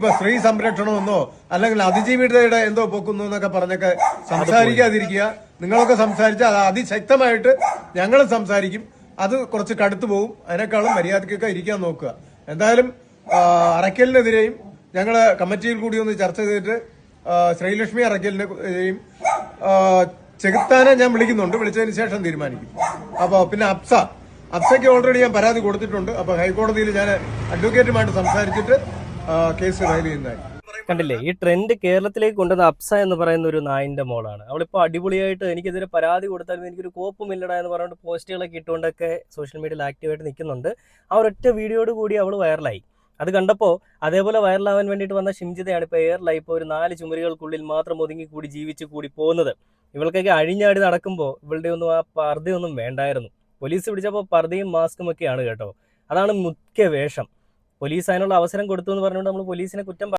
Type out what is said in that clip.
ഇപ്പൊ സ്ത്രീ സംരക്ഷണമെന്നോ അല്ലെങ്കിൽ അതിജീവിതയുടെ എന്തോ പൊക്കുന്നു എന്നൊക്കെ പറഞ്ഞൊക്കെ സംസാരിക്കാതിരിക്കുക. നിങ്ങളൊക്കെ സംസാരിച്ചാൽ അത് അതിശക്തമായിട്ട് ഞങ്ങൾ സംസാരിക്കും. അത് കുറച്ച് കടുത്തു പോകും. അതിനേക്കാളും മര്യാദക്കൊക്കെ ഇരിക്കാൻ നോക്കുക. എന്തായാലും അറയ്ക്കലിനെതിരെയും ഞങ്ങൾ കമ്മിറ്റിയിൽ കൂടി ഒന്ന് ചർച്ച ചെയ്തിട്ട് ശ്രീലക്ഷ്മി അറയ്ക്കലിനെതിരെയും ചെകുത്താനെ ഞാൻ വിളിക്കുന്നുണ്ട്. വിളിച്ചതിന് ശേഷം തീരുമാനിക്കും. അപ്പോൾ പിന്നെ അപ്സയ്ക്ക് ഓൾറെഡി ഞാൻ പരാതി കൊടുത്തിട്ടുണ്ട്. അപ്പോൾ ഹൈക്കോടതിയിൽ ഞാൻ അഡ്വക്കേറ്റുമായിട്ട് സംസാരിച്ചിട്ട് കേസ് ഫയൽ ചെയ്യുന്നതായി. കണ്ടില്ലേ, ഈ ട്രെൻഡ് കേരളത്തിലേക്ക് കൊണ്ടുവന്ന അപ്സ എന്ന് പറയുന്ന ഒരു നായിന്റെ മോളാണ്. അവളിപ്പോൾ അടിപൊളിയായിട്ട് എനിക്കെതിരെ പരാതി കൊടുത്താലും എനിക്കൊരു കോപ്പുമില്ലടാ എന്ന് പറഞ്ഞുകൊണ്ട് പോസ്റ്റുകളൊക്കെ ഇട്ടുകൊണ്ടൊക്കെ സോഷ്യൽ മീഡിയയിൽ ആക്റ്റീവായിട്ട് നിൽക്കുന്നുണ്ട്. ആ ഒരൊറ്റ വീഡിയോയോട് കൂടി അവൾ വൈറലായി. അത് കണ്ടപ്പോൾ അതേപോലെ വൈറലാവാൻ വേണ്ടിയിട്ട് വന്ന ഷിംജിതയാണ് ഇപ്പോൾ എയറിലായി ഇപ്പോൾ ഒരു 4 ചുമരുകൾക്കുള്ളിൽ മാത്രം ഒതുങ്ങി കൂടി ജീവിച്ചു കൂടി പോകുന്നത്. ഇവൾക്കൊക്കെ അഴിഞ്ഞാടി നടക്കുമ്പോൾ ഇവളുടെ ഒന്നും ആ പർദ്ദയൊന്നും വേണ്ടായിരുന്നു. പോലീസ് പിടിച്ചപ്പോൾ പർദ്ദയും മാസ്കും ഒക്കെയാണ് കേട്ടോ. അതാണ് മുഖ്യ വേഷം. പോലീസ് അതിനുള്ള അവസരം കൊടുത്തു എന്ന് പറഞ്ഞുകൊണ്ട് നമ്മൾ പോലീസിനെ കുറ്റം